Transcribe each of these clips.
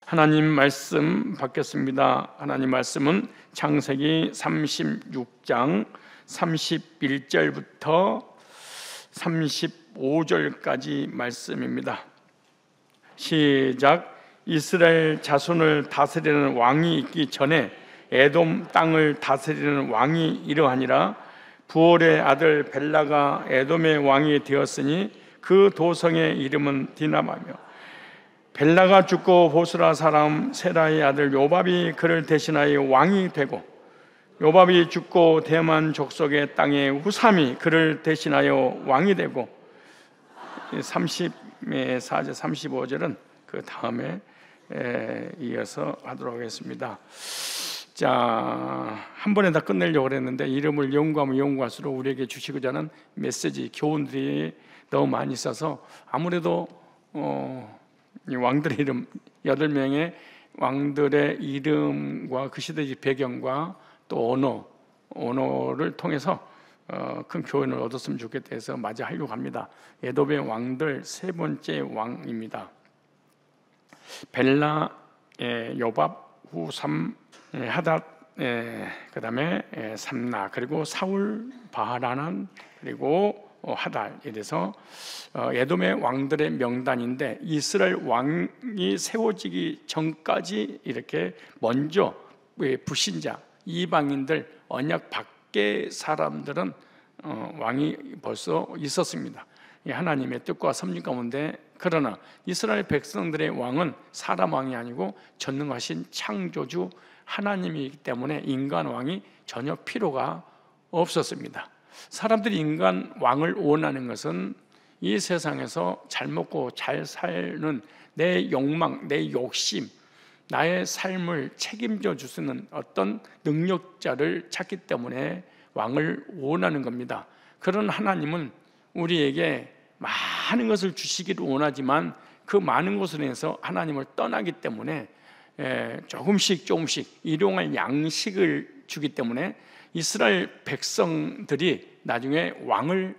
하나님 말씀 받겠습니다. 하나님 말씀은 창세기 36장 31절부터 35절까지 말씀입니다. 시작. 이스라엘 자손을 다스리는 왕이 있기 전에 에돔 땅을 다스리는 왕이 이러하니라. 부올의 아들 벨라가 에돔의 왕이 되었으니 그 도성의 이름은 디나마며, 벨라가 죽고 보스라 사람 세라의 아들 요밥이 그를 대신하여 왕이 되고, 요밥이 죽고 대만 족속의 땅의 후삼이 그를 대신하여 왕이 되고, 34절 35절은 그 다음에 이어서 하도록 하겠습니다. 자, 한 번에 다 끝내려고 했는데 이름을 연구하면 연구할수록 우리에게 주시고자 하는 메시지, 교훈들이 너무 많이 있어서 아무래도 이 왕들의 이름, 8명의 왕들의 이름과 그 시대의 배경과 또 언어를 통해서 큰 교훈을 얻었으면 좋겠다 해서 맞이하려고 합니다. 에돔의 왕들 세 번째 왕입니다. 벨라, 요밥, 후삼, 하닷, 그 다음에 삼나, 그리고 사울, 바하라난, 그리고 하달. 이래서 에돔의 왕들의 명단인데, 이스라엘 왕이 세워지기 전까지 이렇게 먼저 불신자, 이방인들, 언약 밖의 사람들은 왕이 벌써 있었습니다. 하나님의 뜻과 섭리 가운데. 그러나 이스라엘 백성들의 왕은 사람 왕이 아니고 전능하신 창조주 하나님이기 때문에 인간 왕이 전혀 필요가 없었습니다. 사람들이 인간 왕을 원하는 것은 이 세상에서 잘 먹고 잘 사는 내 욕망, 내 욕심, 나의 삶을 책임져 주시는 어떤 능력자를 찾기 때문에 왕을 원하는 겁니다. 그런 하나님은 우리에게 많은 것을 주시기를 원하지만 그 많은 것으로 인해서 하나님을 떠나기 때문에 조금씩 일용할 양식을 주기 때문에 이스라엘 백성들이 나중에 왕을,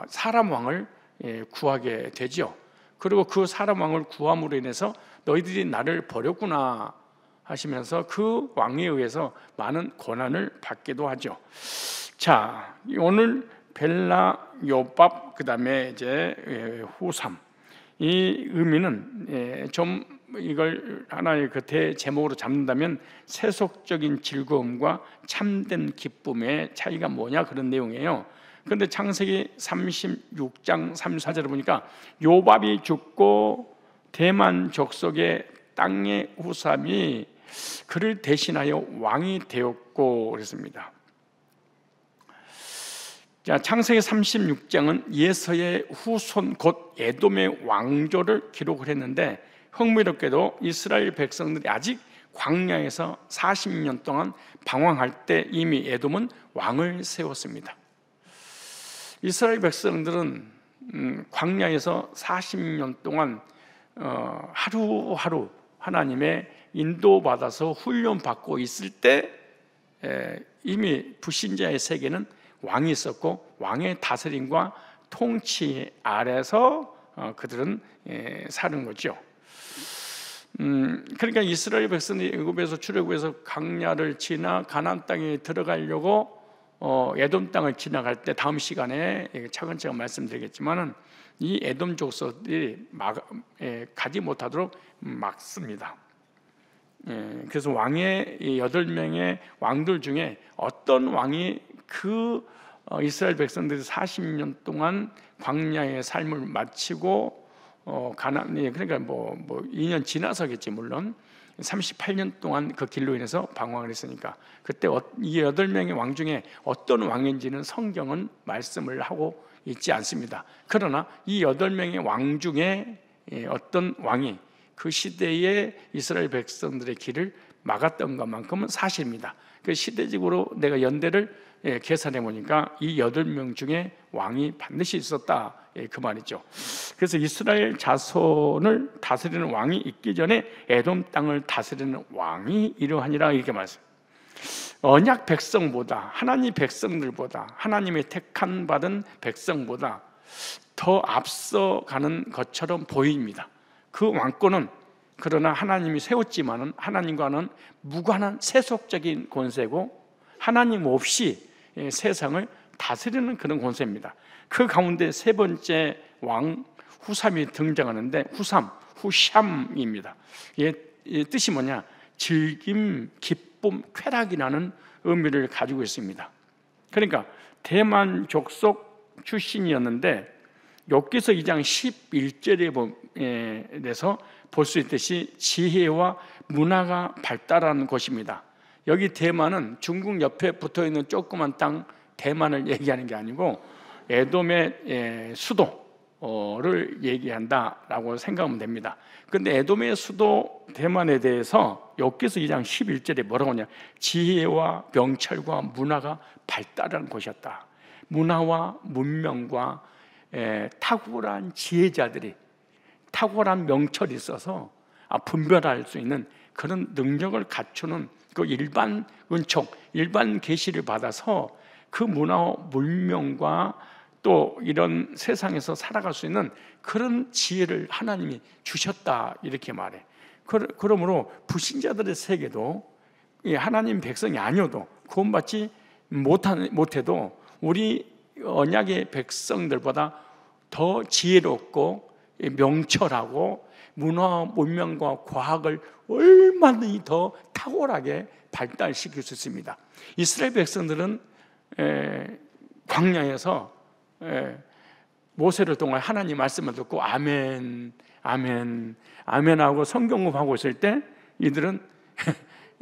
사람 왕을 구하게 되죠. 그리고 그 사람 왕을 구함으로 인해서 너희들이 나를 버렸구나 하시면서 그 왕에 의해서 많은 고난을 받기도 하죠. 자, 오늘 벨라, 요밥, 그 다음에 이제 후삼, 이 의미는 좀 이걸 하나의 그 대제목으로 잡는다면 세속적인 즐거움과 참된 기쁨의 차이가 뭐냐, 그런 내용이에요. 그런데 창세기 36장 34절을 보니까 요밥이 죽고 대만 족속의 땅의 후삼이 그를 대신하여 왕이 되었고 그랬습니다. 자, 창세기 36장은 예서의 후손 곧 에돔의 왕조를 기록을 했는데, 흥미롭게도 이스라엘 백성들이 아직 광야에서 40년 동안 방황할 때 이미 에돔은 왕을 세웠습니다. 이스라엘 백성들은 광야에서 40년 동안 하루하루 하나님의 인도받아서 훈련받고 있을 때 이미 불신자의 세계는 왕이 있었고 왕의 다스림과 통치 아래서 그들은 사는 거죠. 그러니까 이스라엘 백성이 애굽에서 출애굽해서 광야를 지나 가나안 땅에 들어가려고 에돔 땅을 지나갈 때 다음 시간에 차근차근 말씀드리겠지만은 이 에돔 족속들이 가지 못하도록 막습니다. 그래서 왕의 8명의 왕들 중에 어떤 왕이 그 이스라엘 백성들이 40년 동안 광야의 삶을 마치고 가나안이, 그러니까 뭐 2년 지나서겠지, 물론 38년 동안 그 길로 인해서 방황을 했으니까 그때 이 8명의 왕 중에 어떤 왕인지는 성경은 말씀을 하고 있지 않습니다. 그러나 이 8명의 왕 중에 어떤 왕이 그 시대의 이스라엘 백성들의 길을 막았던 것만큼은 사실입니다. 그 시대적으로 내가 연대를 계산해 보니까 이 8명 중에 왕이 반드시 있었다, 그 말이죠. 그래서 이스라엘 자손을 다스리는 왕이 있기 전에 에돔 땅을 다스리는 왕이 이러하니라, 이렇게 말씀. 언약 백성보다, 하나님 백성들보다, 하나님의 택한 받은 백성보다 더 앞서가는 것처럼 보입니다. 그 왕권은 그러나 하나님이 세웠지만은 하나님과는 무관한 세속적인 권세고 하나님 없이 세상을 다스리는 그런 권세입니다. 그 가운데 세 번째 왕 후삼이 등장하는데 후샴입니다. 이 뜻이 뭐냐? 즐김, 기쁨, 쾌락이라는 의미를 가지고 있습니다. 그러니까 대만 족속 출신이었는데 욥기서 2장 11절에 대해서 볼 수 있듯이 지혜와 문화가 발달한 곳입니다. 여기 대만은 중국 옆에 붙어있는 조그만 땅 대만을 얘기하는 게 아니고 에돔의 수도를 얘기한다라고 생각하면 됩니다. 그런데 에돔의 수도 대만에 대해서 욥기서 2장 11절에 뭐라고 하냐? 지혜와 명철과 문화가 발달한 곳이었다. 문화와 문명과 탁월한 지혜자들이 탁월한 명철이 있어서 분별할 수 있는 그런 능력을 갖추는 그 일반 은총, 일반 계시를 받아서 그 문화와 문명과 또 이런 세상에서 살아갈 수 있는 그런 지혜를 하나님이 주셨다 이렇게 말해. 그러므로 불신자들의 세계도 하나님 백성이 아니어도 구원받지 못해도 우리 언약의 백성들보다 더 지혜롭고 명철하고 문화, 문명과 과학을 얼마든지 더 탁월하게 발달시킬 수 있습니다. 이스라엘 백성들은 광야에서 모세를 통해 하나님 말씀을 듣고 아멘, 아멘, 아멘 하고 성경공부하고 있을 때 이들은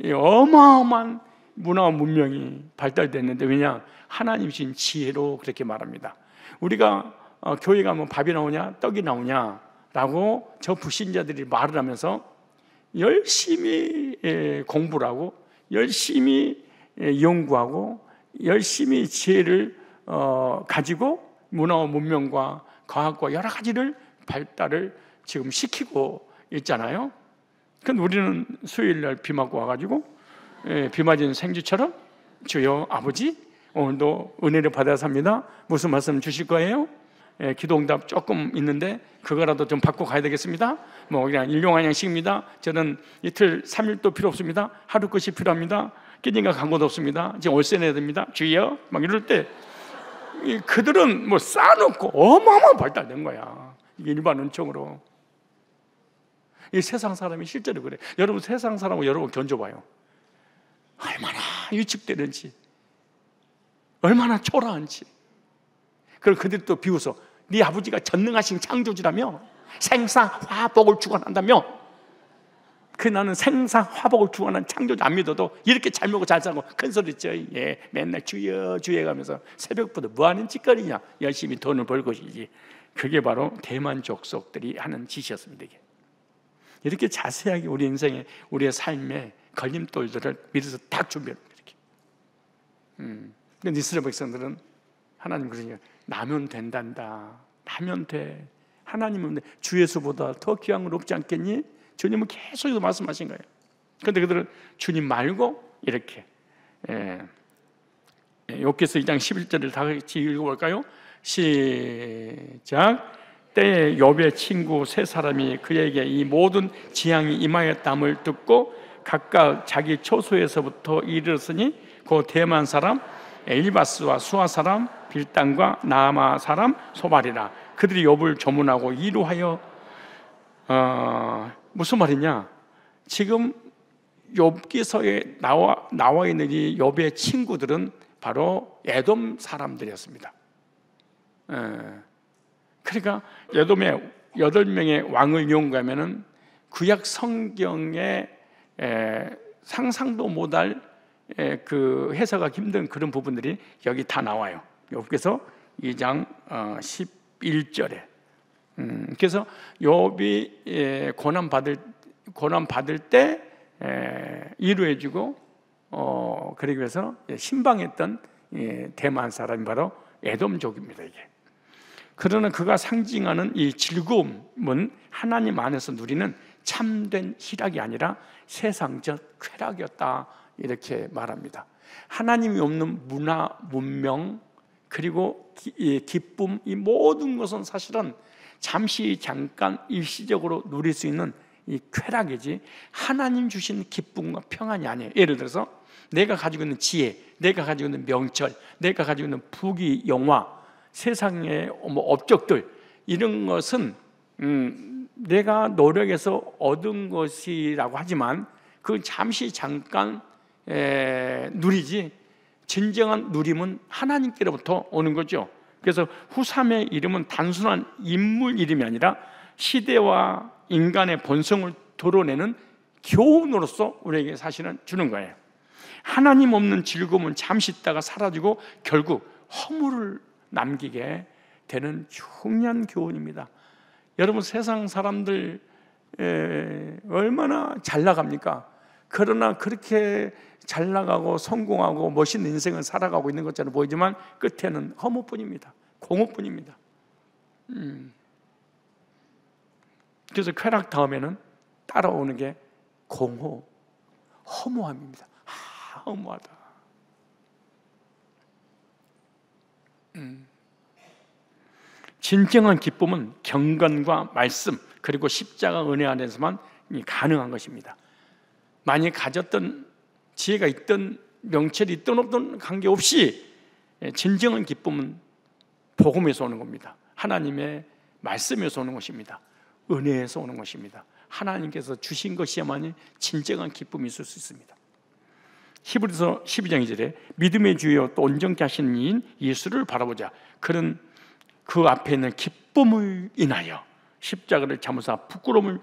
어마어마한 문화와 문명이 발달됐는데 왜냐? 하나님이신 지혜로 그렇게 말합니다. 우리가 교회 가면 밥이 나오냐 떡이 나오냐라고 저 불신자들이 말을 하면서 열심히 공부를 하고 열심히 연구하고 열심히 지혜를 가지고 문화와 문명과 과학과 여러 가지를 발달을 지금 시키고 있잖아요. 그런데 우리는 수요일날 비 맞고 와가지고 비 맞은 생쥐처럼 주여 아버지 오늘도 은혜를 받아서 합니다. 무슨 말씀 주실 거예요? 기도응답 조금 있는데 그거라도 좀 받고 가야 되겠습니다. 뭐 그냥 일용한양식입니다. 저는 이틀 3일도 필요 없습니다. 하루 끝이 필요합니다. 끼니가 간 곳 없습니다. 지금 월세 내야 됩니다. 주여 막 이럴 때 그들은 뭐 쌓아놓고 어마어마한 발달된 거야. 이게 일반 은총으로. 이 세상 사람이 실제로 그래. 여러분 세상 사람하고 여러분 견줘봐요. 얼마나 위축되는지, 얼마나 초라한지. 그걸 그들이 또 비웃어. 네 아버지가 전능하신 창조주라며 생사화복을 주관한다며. 나는 생사화복을 주관하는 창조주 안 믿어도 이렇게 잘 먹고 잘 살고 큰 소리죠. 맨날 주여 주여 가면서 새벽부터 뭐 하는 짓거리냐. 열심히 돈을 벌 것이지. 그게 바로 대만 족속들이 하는 짓이었습니다. 이렇게 자세하게 우리 인생에 우리의 삶에 걸림돌들을 미리서 딱 준비합니다. 근데 이스라엘 백성들은 하나님 그러니까 나면 된단다. 나면 돼. 하나님은 주 예수보다 더 귀한 건 없지 않겠니? 주님은 계속 말씀하신 거예요. 그런데 그들은 주님 말고 이렇게 욥기서 2장 11절을 다 같이 읽어볼까요? 시작. 때에 욥의 친구 세 사람이 그에게 이 모든 재앙이 임하였담을 듣고 각각 자기 초소에서부터 이르렀으니 그 대만 사람 엘바스와 수아 사람 빌단과 나아마 사람 소발이라. 그들이 욥을 조문하고 이루하여 무슨 말이냐? 지금 욥기서에 나와 있는 이 욥의 친구들은 바로 에돔 사람들이었습니다. 그러니까 에돔의 8명의 왕을 연구하면은 구약 성경에 상상도 못할 그 해석하기 힘든 그런 부분들이 여기 다 나와요. 욥기서 2장 11절에. 그래서 욥이 고난 받을 때 이루어지고 그러기 위해서 신방했던 대만 사람이 바로 에돔족입니다. 이게. 그러나 그가 상징하는 이 즐거움은 하나님 안에서 누리는 참된 희락이 아니라 세상적 쾌락이었다 이렇게 말합니다. 하나님이 없는 문화, 문명 그리고 기쁨 이 모든 것은 사실은 잠시 잠깐 일시적으로 누릴 수 있는 이 쾌락이지 하나님 주신 기쁨과 평안이 아니에요. 예를 들어서 내가 가지고 있는 지혜, 내가 가지고 있는 명철, 내가 가지고 있는 부귀 영화, 세상의 업적들, 이런 것은 내가 노력해서 얻은 것이라고 하지만 그 잠시 잠깐 누리지, 진정한 누림은 하나님께로부터 오는 거죠. 그래서 후삼의 이름은 단순한 인물 이름이 아니라 시대와 인간의 본성을 드러내는 교훈으로서 우리에게 사실은 주는 거예요. 하나님 없는 즐거움은 잠시 있다가 사라지고 결국 허물을 남기게 되는 중요한 교훈입니다. 여러분, 세상 사람들 얼마나 잘 나갑니까? 그러나 그렇게 잘 나가고 성공하고 멋있는 인생을 살아가고 있는 것처럼 보이지만 끝에는 허무뿐입니다. 공허뿐입니다. 그래서 쾌락 다음에는 따라오는 게 공허, 허무함입니다. 허무하다. 진정한 기쁨은 경건과 말씀 그리고 십자가 은혜 안에서만 가능한 것입니다. 만약 가졌던 지혜가 있든 명철이 있든 없든 관계없이 진정한 기쁨은 복음에서 오는 겁니다. 하나님의 말씀에서 오는 것입니다. 은혜에서 오는 것입니다. 하나님께서 주신 것이야만이 진정한 기쁨이 있을 수 있습니다. 히브리서 12장 2절에 믿음의 주여 또 온전케 하시는 이인 예수를 바라보자. 그는 그 앞에 있는 기쁨을 인하여 십자가를 참으사 부끄러움을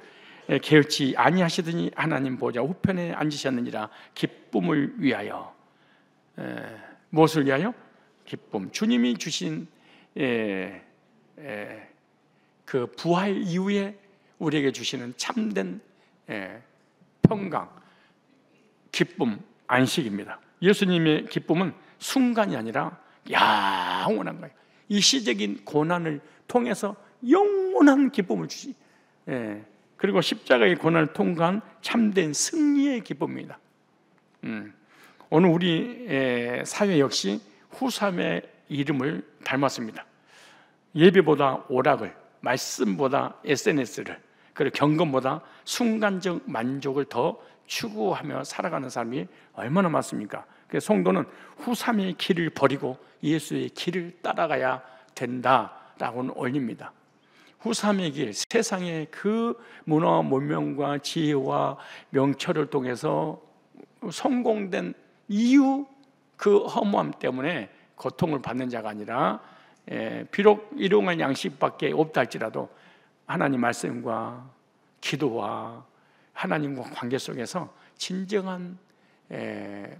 게을치 아니하시더니 하나님 보좌 우편에 앉으셨느니라. 기쁨을 위하여. 무엇을 위하여? 기쁨. 주님이 주신 그 부활 이후에 우리에게 주시는 참된 평강, 기쁨, 안식입니다. 예수님의 기쁨은 순간이 아니라 영원한 거예요. 일시적인 고난을 통해서 영원한 기쁨을 주시. 그리고 십자가의 고난을 통과한 참된 승리의 기쁨입니다. 오늘 우리 사회 역시 후삼의 이름을 닮았습니다. 예배보다 오락을, 말씀보다 SNS를, 그리고 경건보다 순간적 만족을 더 추구하며 살아가는 사람이 얼마나 많습니까? 그래서 성도는 후삼의 길을 버리고 예수의 길을 따라가야 된다라고는 올립니다. 후삼의 길, 세상의 그 문화 문명과 지혜와 명철을 통해서 성공된 이유, 그 허무함 때문에 고통을 받는 자가 아니라 비록 일용할 양식밖에 없다 할지라도 하나님 말씀과 기도와 하나님과 관계 속에서 진정한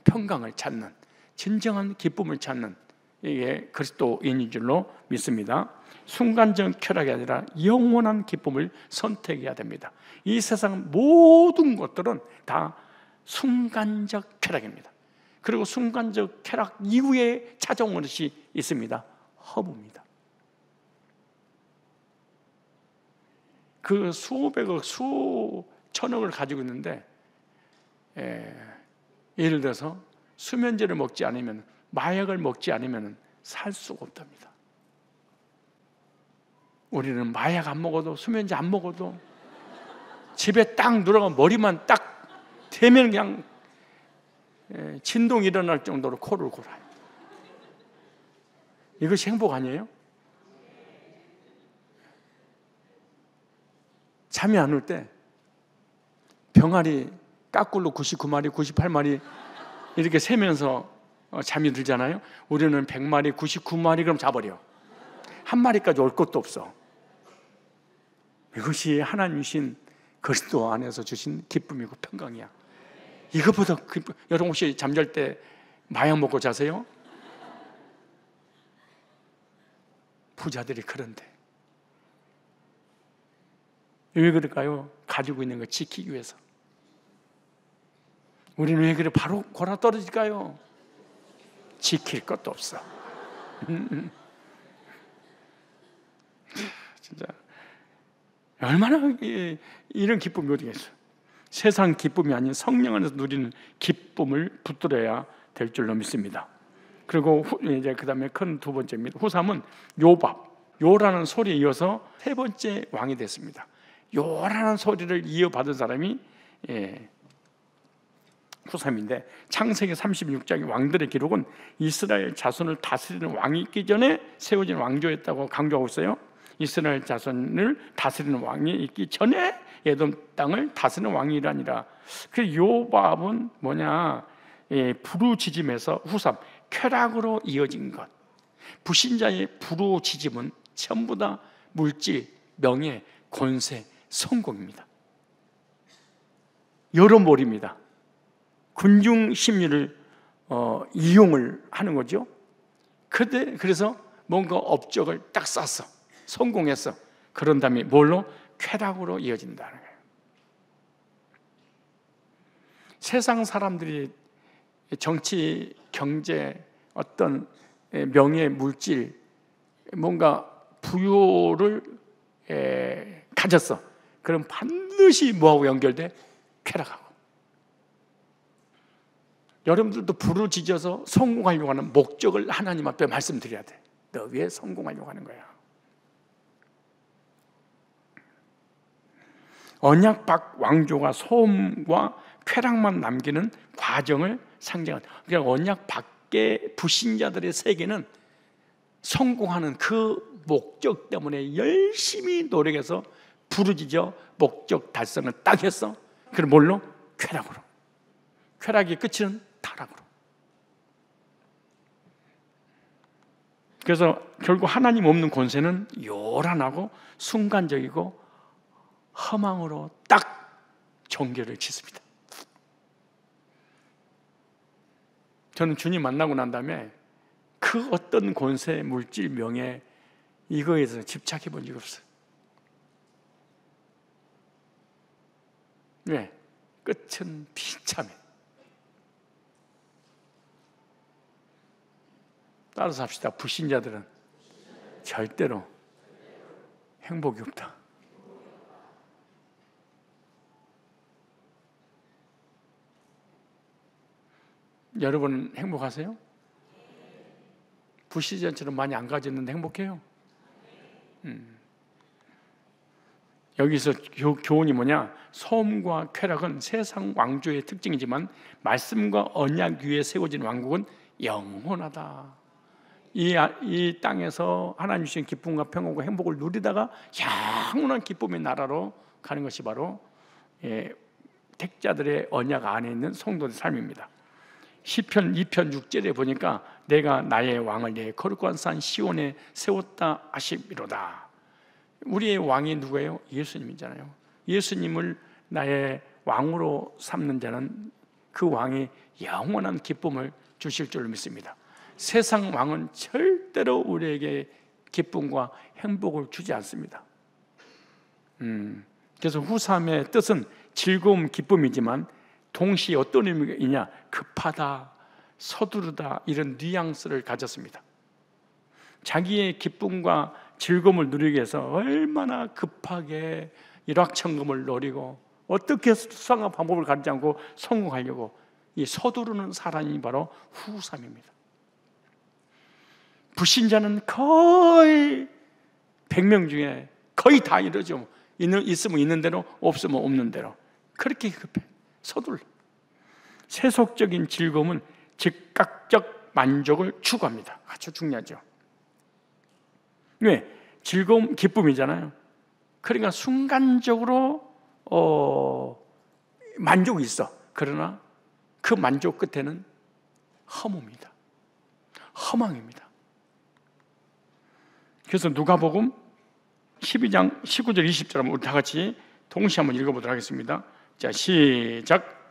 평강을 찾는, 진정한 기쁨을 찾는, 이게 그리스도인인 줄로 믿습니다. 순간적 쾌락이 아니라 영원한 기쁨을 선택해야 됩니다. 이 세상 모든 것들은 다 순간적 쾌락입니다. 그리고 순간적 쾌락 이후에 찾아오는 것이 있습니다. 허무입니다. 그 수백억, 수천억을 가지고 있는데 예를 들어서 수면제를 먹지 않으면, 마약을 먹지 않으면 살 수가 없답니다. 우리는 마약 안 먹어도, 수면제 안 먹어도 집에 딱 누워가 머리만 딱 대면 그냥 진동이 일어날 정도로 코를 골아요. 이것이 행복 아니에요? 잠이 안 올 때 병아리 까꿀로 99마리, 98마리 이렇게 세면서 잠이 들잖아요. 우리는 100마리, 99마리 그럼 자버려. 한 마리까지 올 것도 없어. 이것이 하나님이신 그리스도 안에서 주신 기쁨이고 평강이야. 이것보다 여러분 혹시 잠잘 때 마약 먹고 자세요? 부자들이 그런데 왜 그럴까요? 가지고 있는 걸 지키기 위해서. 우리는 왜 그래 바로 골아 떨어질까요? 지킬 것도 없어. 진짜 얼마나 이런 기쁨이 어디겠어요? 세상 기쁨이 아닌 성령 안에서 누리는 기쁨을 붙들어야 될 줄로 믿습니다. 그리고 이제 그 다음에 큰 두 번째입니다. 후삼은 요밥, 요라는 소리에 이어서 세 번째 왕이 됐습니다. 요란한 소리를 이어받은 사람이 후삼인데, 창세기 36장의 왕들의 기록은 이스라엘 자손을 다스리는 왕이 있기 전에 세워진 왕조였다고 강조하고 있어요. 이스라엘 자손을 다스리는 왕이 있기 전에 에돔 땅을 다스리는 왕이라니라. 그 요밥은 뭐냐, 부르짖음에서 후삼, 쾌락으로 이어진 것. 불신자의 부르짖음은 전부 다 물질, 명예, 권세, 성공입니다. 여러몰입니다. 군중 심리를 이용을 하는 거죠. 그래서 뭔가 업적을 딱 쌌어, 성공했어. 그런 다음에 뭘로? 쾌락으로 이어진다는 거예요. 세상 사람들이 정치, 경제, 어떤 명예, 물질, 뭔가 부요를 가졌어. 그럼 반드시 뭐하고 연결돼? 쾌락하고. 여러분들도 부르짖어서 성공하려고 하는 목적을 하나님 앞에 말씀드려야 돼. 너 왜 성공하려고 하는 거야? 언약박 왕조가 소음과 쾌락만 남기는 과정을 상징한다. 그러니까 언약 밖의 불신자들의 세계는 성공하는 그 목적 때문에 열심히 노력해서 부르짖어 목적 달성을 딱 했어. 그럼 뭘로? 쾌락으로. 쾌락의 끝은 타락으로. 그래서 결국 하나님 없는 권세는 요란하고 순간적이고 허망으로 딱 종결을 짓습니다. 저는 주님 만나고 난 다음에 그 어떤 권세, 물질, 명예 이거에 대해서 집착해 본 적이 없어요. 왜? 끝은 비참해. 따라서 합시다. 불신자들은 절대로 행복이 없다. 여러분 행복하세요? 불신자처럼 많이 안 가졌는데 행복해요? 여기서 교훈이 뭐냐? 소음과 쾌락은 세상 왕조의 특징이지만 말씀과 언약 위에 세워진 왕국은 영원하다. 이 땅에서 하나님 주신 기쁨과 평안과 행복을 누리다가 영원한 기쁨의 나라로 가는 것이 바로 택자들의 언약 안에 있는 성도의 삶입니다. 시편 2편 6절에 보니까 내가 나의 왕을 내 거룩한 산 시온에 세웠다 하시미로다. 우리의 왕이 누구예요? 예수님이잖아요. 예수님을 나의 왕으로 삼는 자는 그 왕이 영원한 기쁨을 주실 줄 믿습니다. 세상 왕은 절대로 우리에게 기쁨과 행복을 주지 않습니다. 그래서 후삼의 뜻은 즐거움, 기쁨이지만 동시에 어떤 의미냐? 급하다, 서두르다 이런 뉘앙스를 가졌습니다. 자기의 기쁨과 즐거움을 누리기 위해서 얼마나 급하게 일확천금을 노리고 어떻게 수상한 방법을 가리지 않고 성공하려고 이 서두르는 사람이 바로 후삼입니다. 불신자는 거의 100명 중에 거의 다 이러죠. 있으면 있는 대로, 없으면 없는 대로. 그렇게 급해. 서둘러. 세속적인 즐거움은 즉각적 만족을 추구합니다. 아주 중요하죠. 왜? 즐거움, 기쁨이잖아요. 그러니까 순간적으로 만족이 있어. 그러나 그 만족 끝에는 허무입니다. 허망입니다. 그래서 누가복음 12장 19절 20절 한번 우리 다 같이 동시에 한번 읽어보도록 하겠습니다. 자, 시작.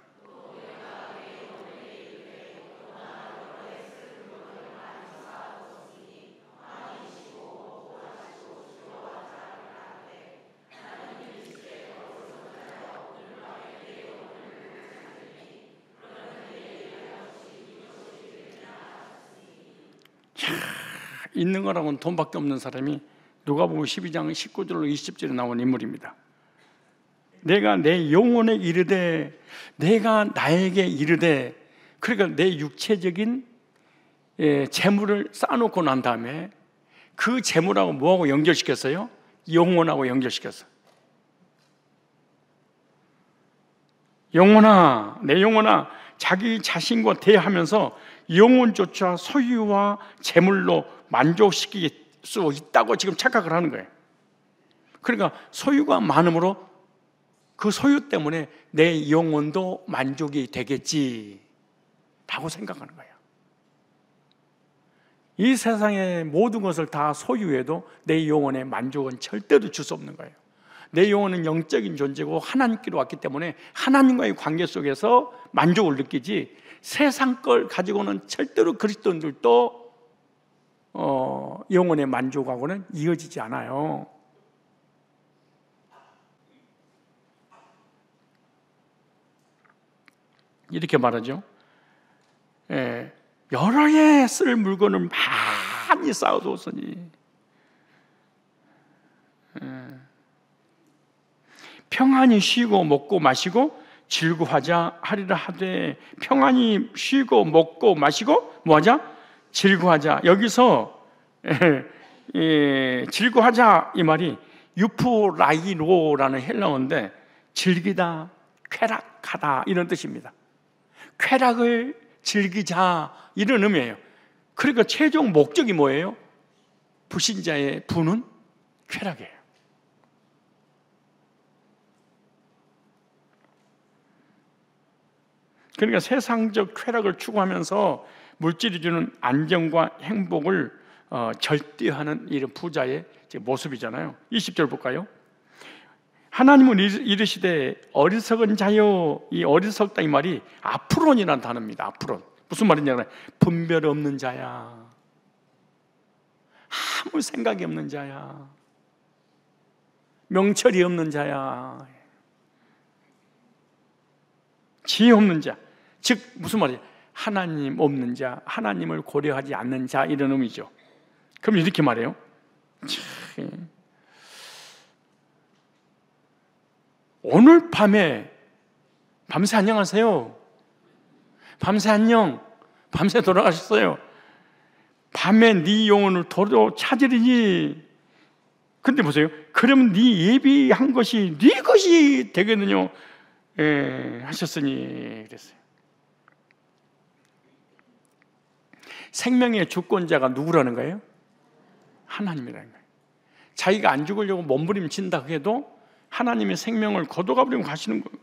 있는 거라고는 돈밖에 없는 사람이 누가복음 12장 19절로 20절에 나온 인물입니다. 내가 내 영혼에 이르되 내가 나에게 이르되, 그러니까 내 육체적인 재물을 쌓아놓고 난 다음에 그 재물하고 뭐하고 연결시켰어요? 영혼하고 연결시켰어. 영혼아, 내 영혼아, 자기 자신과 대하면서 영혼조차 소유와 재물로 만족시킬 수 있다고 지금 착각을 하는 거예요. 그러니까 소유가 많음으로 그 소유 때문에 내 영혼도 만족이 되겠지 라고 생각하는 거예요. 이 세상의 모든 것을 다 소유해도 내 영혼의 만족은 절대로 줄 수 없는 거예요. 내 영혼은 영적인 존재고 하나님께로 왔기 때문에 하나님과의 관계 속에서 만족을 느끼지, 세상 걸 가지고는 절대로 그리스도인들도 영혼의 만족하고는 이어지지 않아요. 이렇게 말하죠. 여러 해 쓸 물건을 많이 쌓아두었으니 평안히 쉬고 먹고 마시고 즐거워하자 하리라 하되, 평안히 쉬고 먹고 마시고 뭐하자? 즐거워하자. 여기서 즐거워하자 이 말이 유프라이로라는 헬라어인데 즐기다, 쾌락하다 이런 뜻입니다. 쾌락을 즐기자 이런 의미예요. 그러니까 최종 목적이 뭐예요? 불신자의 부는 쾌락이에요. 그러니까 세상적 쾌락을 추구하면서 물질이 주는 안정과 행복을 절대하는 이런 부자의 모습이잖아요. 20절 볼까요? 하나님은 이르시되 어리석은 자여, 이 어리석다 이 말이 아프론이라는 단어입니다. 아프론. 무슨 말이냐면 분별 없는 자야, 아무 생각이 없는 자야, 명철이 없는 자야, 지혜 없는 자. 즉 무슨 말이에요? 하나님 없는 자, 하나님을 고려하지 않는 자 이런 의미죠. 그럼 이렇게 말해요. 오늘 밤에 밤새 안녕하세요, 밤새 안녕, 밤새 돌아가셨어요, 밤에 네 영혼을 도로 찾으리니. 근데 보세요. 그러면 네 예비한 것이 네 것이 되겠느냐 하셨으니 그랬어요. 생명의 주권자가 누구라는 거예요? 하나님이라는 거예요. 자기가 안 죽으려고 몸부림친다 해도 하나님의 생명을 거둬가 버리고 가시는 거예요.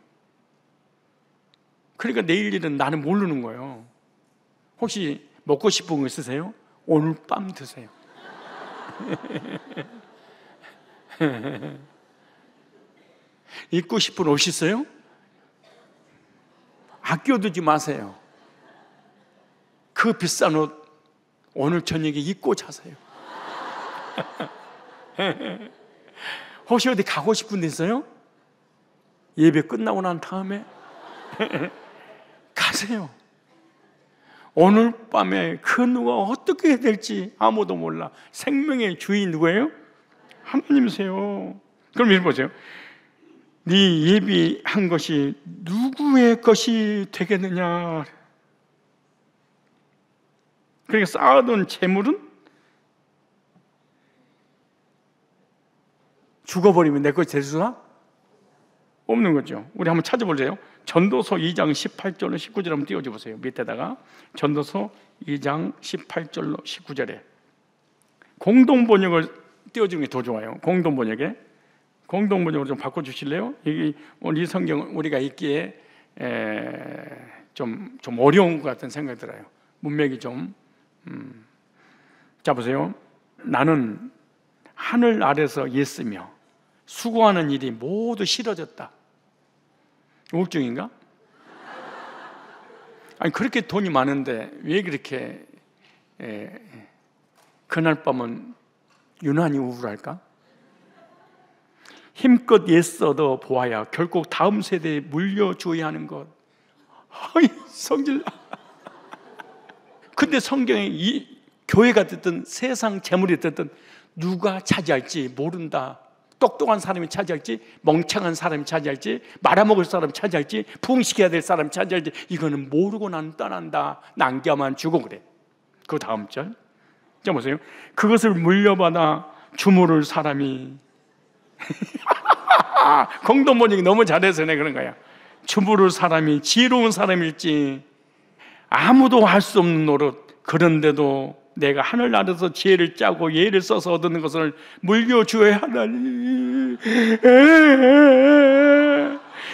그러니까 내일 일은 나는 모르는 거예요. 혹시 먹고 싶은 거 있으세요? 오늘 밤 드세요. 입고 싶은 옷 있어요? 아껴두지 마세요. 그 비싼 옷 오늘 저녁에 입고 자세요. 혹시 어디 가고 싶은 데 있어요? 예배 끝나고 난 다음에 가세요. 오늘 밤에 그 누가 어떻게 해야 될지 아무도 몰라. 생명의 주인 누구예요? 하나님이세요. 그럼 이렇게 보세요. 네 예비한 것이 누구의 것이 되겠느냐. 그러니까 쌓아둔 재물은 죽어버리면 내 것이 될 수가 없는 거죠. 우리 한번 찾아볼래요? 전도서 2장 18절로 19절 한번 띄워줘 보세요. 밑에다가 전도서 2장 18절로 19절에 공동번역을 띄워주는 게 더 좋아요. 공동번역으로 좀 바꿔주실래요? 오늘 이 성경을 우리가 읽기에 좀 어려운 것 같은 생각이 들어요. 문맥이 좀 자 보세요. 나는 하늘 아래서 있으며 수고하는 일이 모두 싫어졌다. 우울증인가? 아니 그렇게 돈이 많은데 왜 그렇게 그날 밤은 유난히 우울할까? 힘껏 애써도 보아야 결국 다음 세대에 물려줘야 하는 것. 어이 성질나. 근데 성경에 이 교회가 됐든 세상 재물이 됐든 누가 차지할지 모른다. 똑똑한 사람이 차지할지 멍청한 사람이 차지할지 말아먹을 사람이 차지할지 부흥시켜야 될 사람이 차지할지 이거는 모르고 나는 떠난다. 남겨만 주고 그래. 그 다음 절 자 보세요. 그것을 물려받아 주무를 사람이 공동번역이 너무 잘해서 내가 그런 거야. 주무를 사람이 지혜로운 사람일지 아무도 할 수 없는 노릇, 그런데도 내가 하늘 아래서 지혜를 짜고 예를 써서 얻는 것을 물려주어야 하다니,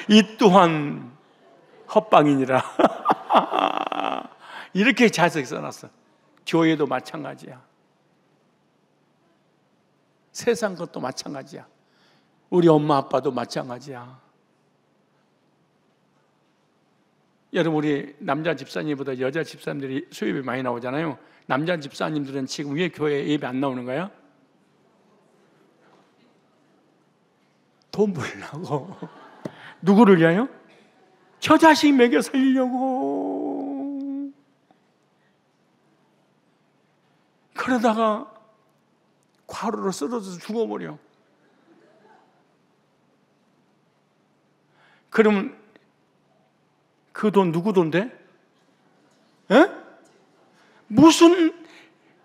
이 또한 헛방이니라. 이렇게 자세히 써놨어. 교회도 마찬가지야. 세상 것도 마찬가지야. 우리 엄마 아빠도 마찬가지야. 여러분, 우리 남자 집사님보다 여자 집사님들이 수입이 많이 나오잖아요. 남자 집사님들은 지금 왜 교회에 예배 안 나오는 거야? 돈 벌려고. 누구를 위하여? 저 자식 먹여 살리려고. 그러다가 과로로 쓰러져서 죽어버려. 그러면 그 돈 누구 돈데? 에? 무슨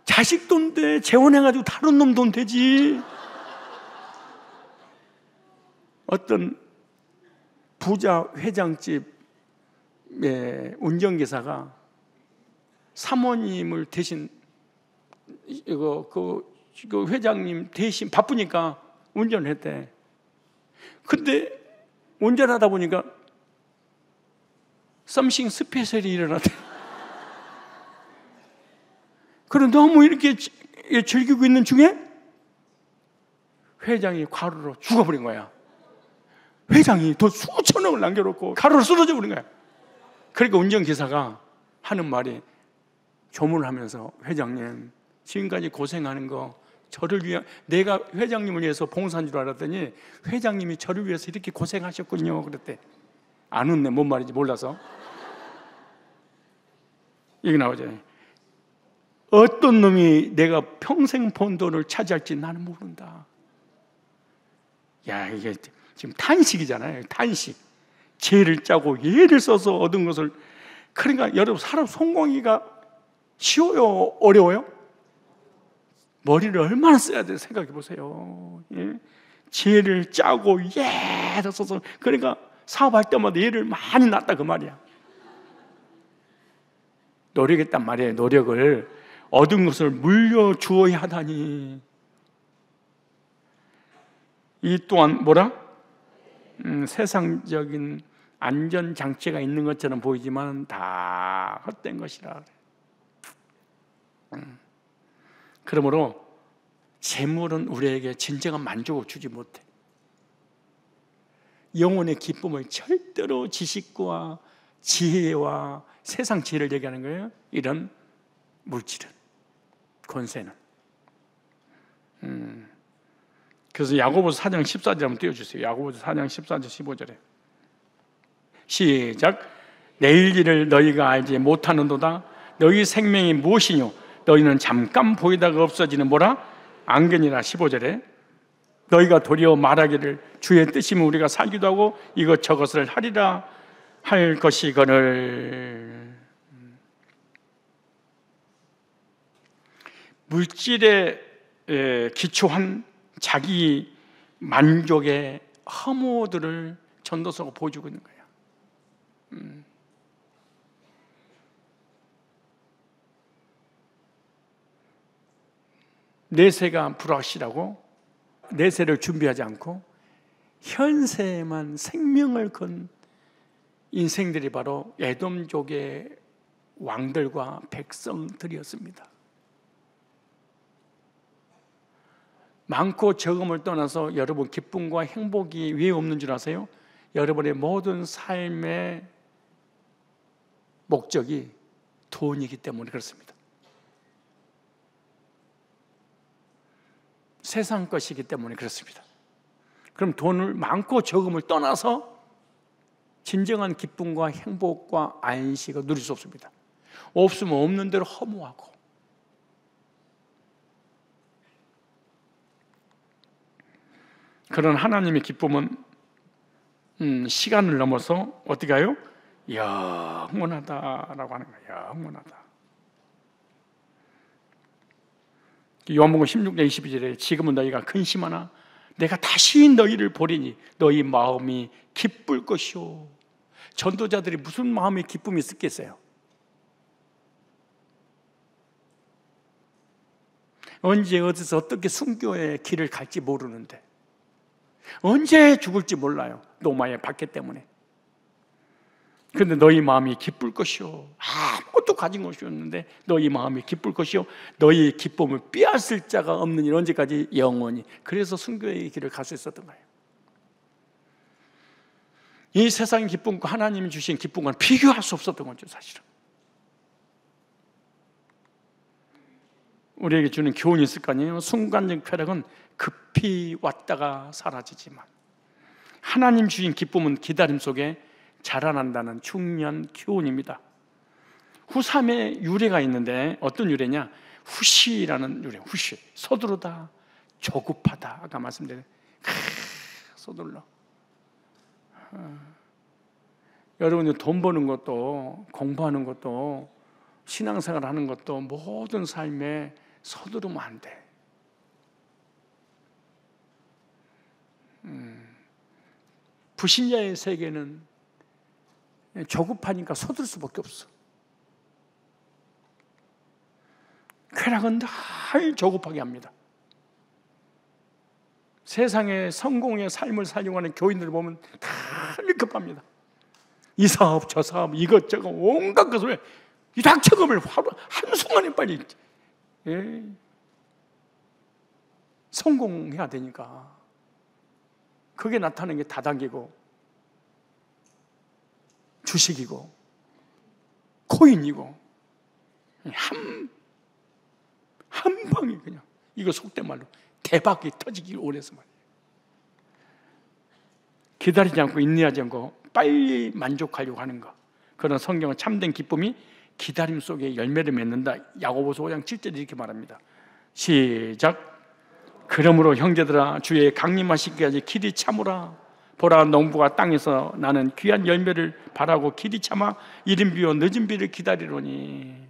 자식 돈데? 재혼해가지고 다른 놈 돈 되지. 어떤 부자 회장집의 운전기사가 사모님을 대신 그 회장님 대신 바쁘니까 운전을 했대. 근데 운전하다 보니까 썸씽 스페셜이 일어났대. 그럼 너무 이렇게 즐기고 있는 중에 회장이 과로로 죽어버린 거야. 회장이 돈 수천억을 남겨놓고 과로로 쓰러져 버린 거야. 그러니까 운전기사가 하는 말이, 조문을 하면서, 회장님 지금까지 고생하는 거 저를 위해, 내가 회장님을 위해서 봉사한 줄 알았더니 회장님이 저를 위해서 이렇게 고생하셨군요. 그랬대. 안 웃네. 뭔 말인지 몰라서. 여기 나오잖아요. 어떤 놈이 내가 평생 번 돈을 차지할지 나는 모른다. 야, 이게 지금 탄식이잖아요. 탄식. 죄를 짜고 예를 써서 얻은 것을. 그러니까 여러분, 사람 성공하기가 쉬워요? 어려워요? 머리를 얼마나 써야 돼 생각해 보세요. 예? 죄를 짜고 예를 써서. 그러니까 사업할 때마다 예를 많이 놨다 그 말이야. 노력했단 말이에요. 노력을. 얻은 것을 물려주어야 하다니. 이 또한 뭐라? 세상적인 안전장치가 있는 것처럼 보이지만 다 헛된 것이라. 그러므로 재물은 우리에게 진정한 만족을 주지 못해. 영혼의 기쁨을 절대로 지식과 지혜와 세상 지혜를 얘기하는 거예요. 이런 물질은, 권세는. 그래서 야고보서 4장 14절 한번 띄워주세요. 야고보서 4장 14절 15절에 시작. 내일 일을 너희가 알지 못하는도다. 너희 생명이 무엇이뇨? 너희는 잠깐 보이다가 없어지는 뭐라? 안개니라. 15절에 너희가 도리어 말하기를 주의 뜻이면 우리가 살기도 하고 이것저것을 하리라 할 것이거늘. 물질에 기초한 자기 만족의 허무들을 전도서가 보여주고 있는 거예요. 내세가 불확실하고 내세를 준비하지 않고 현세에만 생명을 건 인생들이 바로 에돔족의 왕들과 백성들이었습니다. 많고 적음을 떠나서 여러분 기쁨과 행복이 왜 없는 줄 아세요? 여러분의 모든 삶의 목적이 돈이기 때문에 그렇습니다. 세상 것이기 때문에 그렇습니다. 그럼 돈을 많고 적음을 떠나서 진정한 기쁨과 행복과 안식을 누릴 수 없습니다. 없으면 없는 대로 허무하고. 그런 하나님의 기쁨은 시간을 넘어서 어떻게 해요? 영원하다라고 하는 거예요. 영원하다. 요한복음 16장 22절에 지금은 너희가 근심하나 내가 다시 너희를 보리니 너희 마음이 기쁠 것이요 전도자들이 무슨 마음의 기쁨이 있었겠어요? 언제 어디서 어떻게 순교의 길을 갈지 모르는데, 언제 죽을지 몰라요. 로마의 박해 때문에. 그런데 너희 마음이 기쁠 것이요, 아무것도 가진 것이 없는데 너희 마음이 기쁠 것이요, 너희 기쁨을 빼앗을 자가 없는 일, 언제까지? 영원히. 그래서 순교의 길을 갈 수 있었던 거예요. 이 세상의 기쁨과 하나님이 주신 기쁨과는 비교할 수 없었던 거죠, 사실은. 우리에게 주는 교훈이 있을 거 아니에요. 순간적 쾌락은 급히 왔다가 사라지지만 하나님 주신 기쁨은 기다림 속에 자라난다는 중요한 교훈입니다. 후삼의 유래가 있는데 어떤 유래냐? 후시라는 유래. 후시, 서두르다, 조급하다. 아까 말씀드린 서둘러. 여러분이 돈 버는 것도, 공부하는 것도, 신앙생활 하는 것도 모든 삶에 서두르면 안 돼. 불신자의 세계는 조급하니까 서둘 수밖에 없어. 쾌락은 늘 조급하게 합니다. 세상의 성공의 삶을 살려고 하는 교인들을 보면 늘 급합니다. 이 사업, 저 사업, 이것저것 온갖 것을 이락저락을 한순간에 빨리 성공해야 되니까. 그게 나타나는 게 다단계고 주식이고 코인이고 한 방에 그냥, 이거 속된 말로 대박이 터지기 원해서 말이에요. 기다리지 않고 인내하지 않고 빨리 만족하려고 하는 것. 그런 성경은 참된 기쁨이 기다림 속에 열매를 맺는다. 야고보서 5장 7절에 이렇게 말합니다. 시작. 그러므로 형제들아, 주의 강림하시기까지 길이 참으라. 보라, 농부가 땅에서 나는 귀한 열매를 바라고 길이 참아 이른 비와 늦은 비를 기다리노니.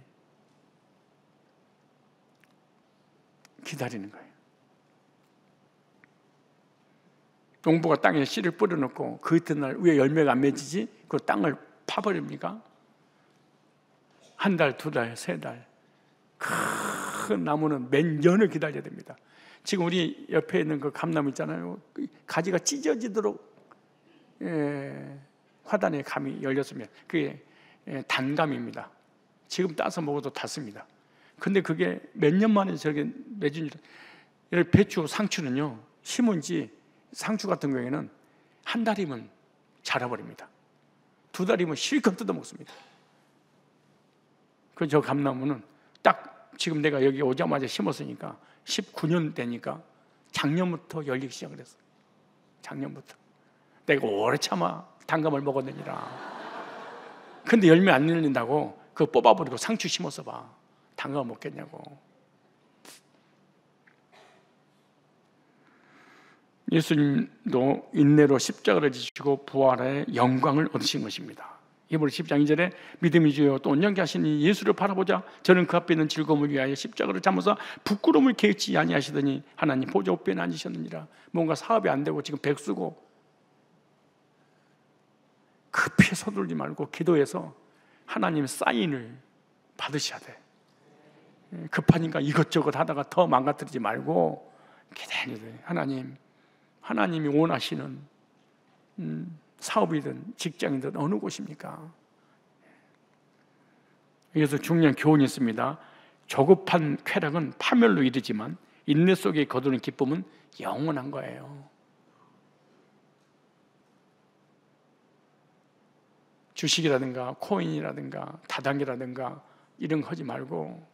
기다리는 거예요. 농부가 땅에 씨를 뿌려놓고 그 이튿날 왜 열매가 안 맺히지? 그 땅을 파버립니까? 한 달, 두 달, 세 달. 큰 나무는 몇 년을 기다려야 됩니다. 지금 우리 옆에 있는 그 감나무 있잖아요. 가지가 찢어지도록 화단에 감이 열렸으면 그게 단감입니다. 지금 따서 먹어도 닿습니다. 근데 그게 몇 년 만에 저렇게 맺은 줄. 배추, 상추는요, 심은 지 상추 같은 경우에는 한 달이면 자라버립니다. 두 달이면 실컷 뜯어먹습니다. 그 저 감나무는 딱 지금 내가 여기 오자마자 심었으니까 19년 되니까 작년부터 열리기 시작을 했어. 작년부터. 내가 오래 참아 단감을 먹었느니라. 근데 열매 안 열린다고 그거 뽑아버리고 상추 심어서 봐. 단감 먹겠냐고. 예수님도 인내로 십자가를 지시고 부활의 영광을 얻으신 것입니다. 히브리서 10장 2절에 믿음이 주요 또 온전케 하시니 예수를 바라보자 저는 그 앞에 있는 즐거움을 위하여 십자가를 잠으사 부끄러움을 개의치 아니하시더니 하나님 보좌 우편에 앉으셨느니라. 뭔가 사업이 안 되고 지금 백수고 급히 서둘지 말고 기도해서 하나님 사인을 받으셔야 돼. 급하니까 이것저것 하다가 더 망가뜨리지 말고 기다려야 돼. 하나님이 원하시는 사업이든 직장이든 어느 곳입니까? 여기서 중요한 교훈이 있습니다. 조급한 쾌락은 파멸로 이르지만 인내 속에 거두는 기쁨은 영원한 거예요. 주식이라든가 코인이라든가 다단계라든가 이런 거 하지 말고,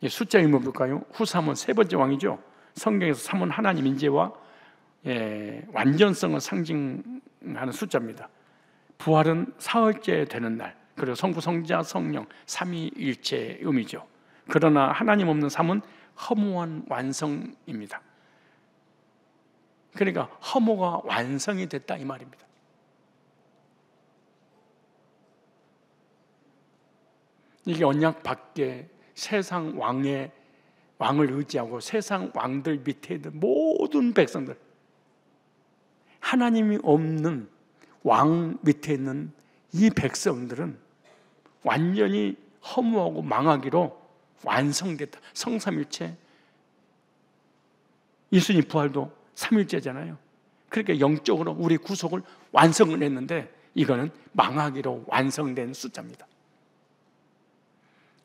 숫자 의미 볼까요? 후삼은 세 번째 왕이죠. 성경에서 3은 하나님 인재와 완전성을 상징하는 숫자입니다. 부활은 사흘째 되는 날, 그리고 성부, 성자, 성령 삼위일체의 의미죠. 그러나 하나님 없는 3은 허무한 완성입니다. 그러니까 허무가 완성이 됐다 이 말입니다. 이게 언약 밖에 세상 왕을 의지하고 세상 왕들 밑에 있는 모든 백성들, 하나님이 없는 왕 밑에 있는 이 백성들은 완전히 허무하고 망하기로 완성됐다. 성삼일체, 예수님 부활도 삼일째잖아요. 그러니까 영적으로 우리 구속을 완성을 했는데 이거는 망하기로 완성된 숫자입니다.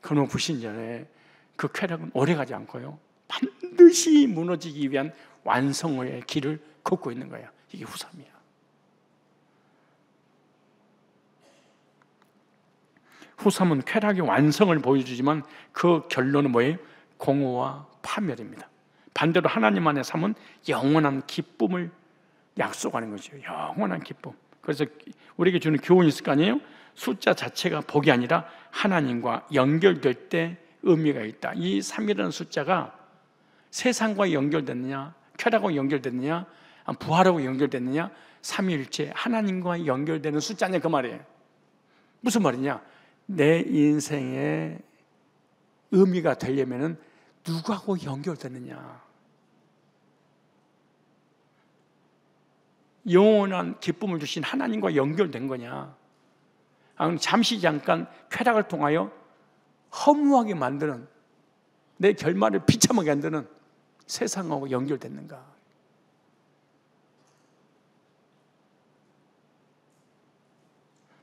그놈 불신전에 그 쾌락은 오래가지 않고요, 반드시 무너지기 위한 완성의 길을 걷고 있는 거야. 이게 후삼이야. 후삼은 쾌락의 완성을 보여주지만 그 결론은 뭐예요? 공허와 파멸입니다. 반대로 하나님 안의 삶은 영원한 기쁨을 약속하는 거죠. 영원한 기쁨. 그래서 우리에게 주는 교훈이 있을 거 아니에요? 숫자 자체가 복이 아니라 하나님과 연결될 때 의미가 있다. 이 3이라는 숫자가 세상과 연결됐느냐, 쾌락과 연결됐느냐, 부활하고 연결됐느냐, 삼위일체 하나님과 연결되는 숫자냐 그 말이에요. 무슨 말이냐? 내 인생의 의미가 되려면은 누구하고 연결되느냐, 영원한 기쁨을 주신 하나님과 연결된 거냐, 아니면 잠시 잠깐 쾌락을 통하여 허무하게 만드는, 내 결말을 비참하게 만드는 세상하고 연결됐는가?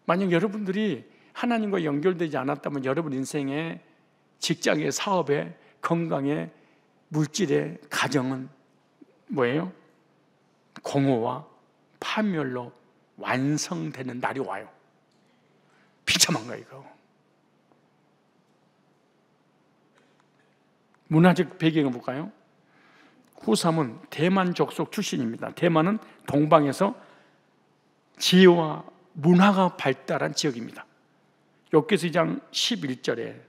만약 여러분들이 하나님과 연결되지 않았다면 여러분 인생에, 직장에, 사업에, 건강에, 물질에, 가정은 뭐예요? 공허와 파멸로 완성되는 날이 와요. 비참한 거예요, 이거. 문화적 배경을 볼까요? 후삼은 대만 족속 출신입니다. 대만은 동방에서 지혜와 문화가 발달한 지역입니다. 욥기서 2장 11절에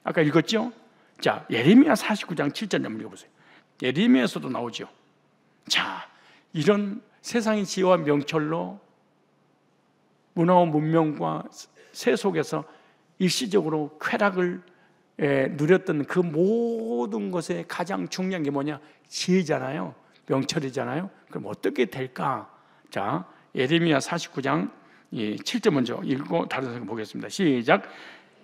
아까 읽었죠? 자, 예레미야 49장 7절 한번 읽어보세요. 예레미야에서도 나오죠. 자, 이런 세상의 지혜와 명철로 문화와 문명과 세속에서 일시적으로 쾌락을 누렸던 그 모든 것의 가장 중요한 게 뭐냐? 지혜잖아요. 명철이잖아요. 그럼 어떻게 될까? 자, 예레미야 49장 7절 먼저 읽고 다른 거 보겠습니다. 시작.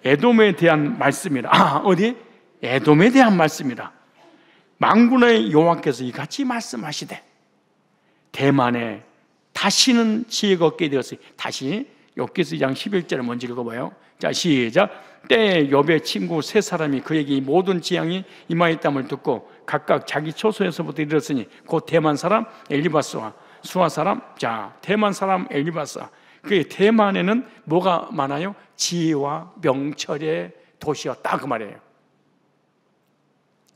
에돔에 대한 말씀이라. 어디? 에돔에 대한 말씀이라. 만군의 여호와께서 이같이 말씀하시되 대만에 다시는 지혜가 없게 되었으니, 다시 욥기서 2장 11절을 먼저 읽어봐요. 자, 시작. 때에 욥의 친구 세 사람이 그에게 이 모든 재앙이 임하였dam을 듣고 각각 자기 처소에서부터 이르렀으니 곧 대만 사람 엘리바스와 수아 사람, 자, 대만 사람 엘리바스와, 그 대만에는 뭐가 많아요? 지혜와 명철의 도시였다 그 말이에요.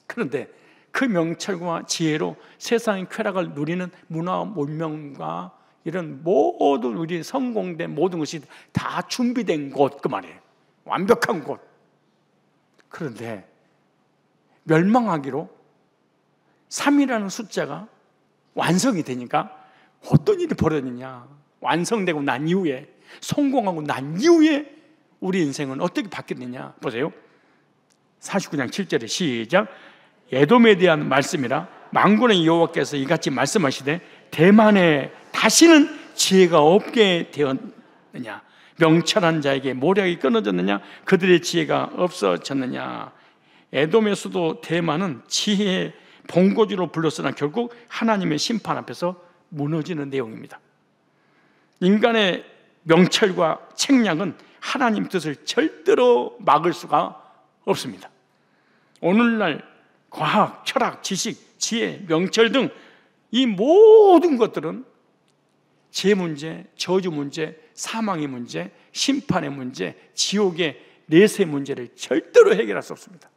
그런데 그 명철과 지혜로 세상의 쾌락을 누리는 문화 문명과 이런 모든 우리 성공된 모든 것이 다 준비된 곳 그 말이에요. 완벽한 곳. 그런데 멸망하기로 3이라는 숫자가 완성이 되니까 어떤 일이 벌어지냐? 완성되고 난 이후에, 성공하고 난 이후에 우리 인생은 어떻게 바뀌느냐? 보세요. 49장 7절에 시작. 에돔에 대한 말씀이라 만군의 여호와께서 이같이 말씀하시되 대만에 다시는 지혜가 없게 되었느냐? 명철한 자에게 모략이 끊어졌느냐? 그들의 지혜가 없어졌느냐? 에돔에서도 대만은 지혜의 본고지로 불렀으나 결국 하나님의 심판 앞에서 무너지는 내용입니다. 인간의 명철과 책략은 하나님 뜻을 절대로 막을 수가 없습니다. 오늘날 과학, 철학, 지식, 지혜, 명철 등 이 모든 것들은 죄 문제, 저주 문제, 사망의 문제, 심판의 문제, 지옥의 내세 문제를 절대로 해결할 수 없습니다.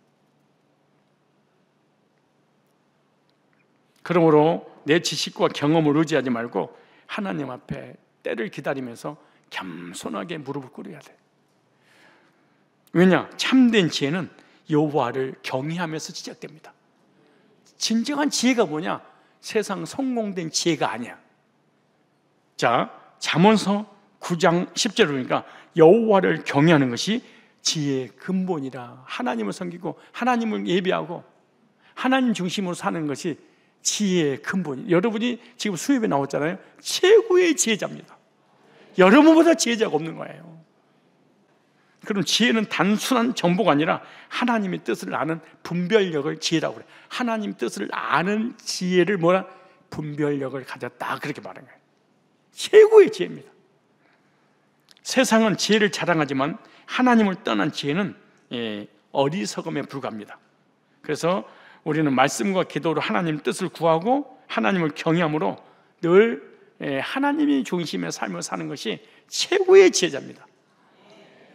그러므로 내 지식과 경험을 의지하지 말고 하나님 앞에 때를 기다리면서 겸손하게 무릎을 꿇어야 돼. 왜냐? 참된 지혜는 여호와를 경외하면서 시작됩니다. 진정한 지혜가 뭐냐? 세상 성공된 지혜가 아니야. 자, 잠언서 9장 10절을 보니까 여호와를 경외하는 것이 지혜의 근본이라. 하나님을 섬기고 하나님을 예배하고 하나님 중심으로 사는 것이 지혜의 근본이, 여러분이 지금 수업에 나왔잖아요. 최고의 지혜자입니다. 여러분보다 지혜자가 없는 거예요. 그럼 지혜는 단순한 정보가 아니라 하나님의 뜻을 아는 분별력을 지혜라고 그래요. 하나님 뜻을 아는 지혜를 뭐라? 분별력을 가졌다, 그렇게 말하는 거예요. 최고의 지혜입니다. 세상은 지혜를 자랑하지만 하나님을 떠난 지혜는 어리석음에 불과합니다. 그래서 우리는 말씀과 기도로 하나님 뜻을 구하고 하나님을 경외함으로 늘 하나님이 중심의 삶을 사는 것이 최고의 지혜자입니다.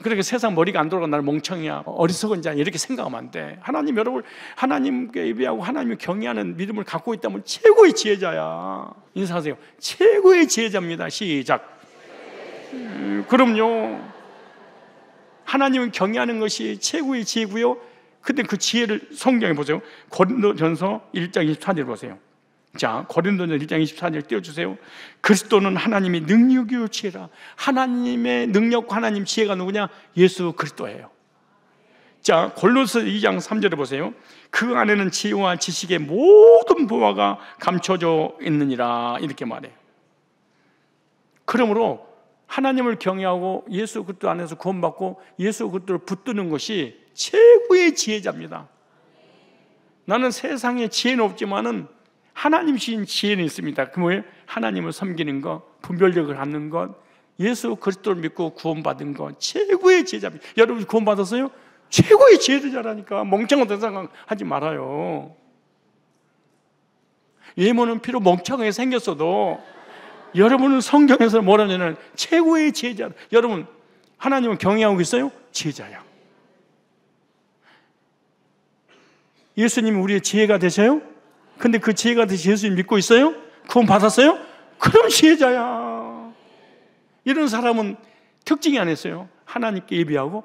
그렇게 세상 머리가 안 돌아가 나를 멍청이야, 어리석은 자, 이렇게 생각하면 안 돼. 하나님, 여러분 하나님께 예배하고 하나님을 경외하는 믿음을 갖고 있다면 최고의 지혜자야. 인사하세요. 최고의 지혜자입니다. 시작. 그럼요. 하나님을 경외하는 것이 최고의 지혜고요. 근데 그 지혜를 성경에 보세요. 고린도전서 1장 24절 보세요. 자, 고린도전서 1장 24절 띄워주세요. 그리스도는 하나님의 능력이요 지혜라. 하나님의 능력과 하나님 지혜가 누구냐? 예수 그리스도예요. 자, 골로새 2장 3절에 보세요. 그 안에는 지혜와 지식의 모든 보화가 감춰져 있느니라, 이렇게 말해요. 그러므로 하나님을 경외하고 예수 그리스도 안에서 구원받고 예수 그리스도를 붙드는 것이 최고의 지혜자입니다. 나는 세상에 지혜는 없지만은 하나님 주신 지혜는 있습니다. 그 뭐예요? 하나님을 섬기는 것, 분별력을 갖는 것, 예수 그리스도를 믿고 구원받은 것, 최고의 지혜자입니다. 여러분 구원받았어요? 최고의 지혜자라니까. 멍청한 생각하지 말아요. 예모는 피로 멍청하게 생겼어도 여러분은 성경에서 뭐라냐면 최고의 지혜자. 여러분 하나님을 경외하고 있어요? 지혜자야. 예수님이 우리의 지혜가 되셔요? 근데 그 지혜가 되신 예수님 믿고 있어요? 구원 받았어요? 그럼 지혜자야. 이런 사람은 특징이 안 했어요. 하나님께 예배하고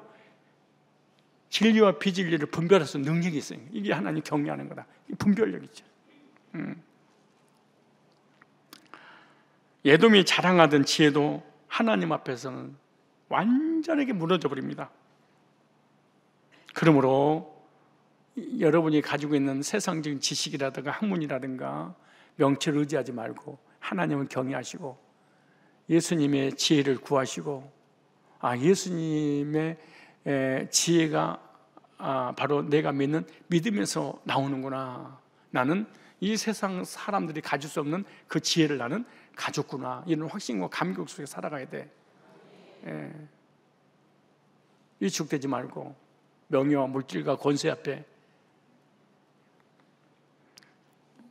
진리와 비진리를 분별할 수 있는 능력이 있어요. 이게 하나님 경외하는 거다. 분별력이죠. 에돔이 자랑하던 지혜도 하나님 앞에서는 완전하게 무너져 버립니다. 그러므로 여러분이 가지고 있는 세상적인 지식이라든가 학문이라든가 명체를 의지하지 말고 하나님을 경외하시고 예수님의 지혜를 구하시고, 예수님의 지혜가 바로 내가 믿는 믿음에서 나오는구나. 나는 이 세상 사람들이 가질 수 없는 그 지혜를 나는 가졌구나. 이런 확신과 감격 속에 살아가야 돼. 위축되지 말고 명예와 물질과 권세 앞에.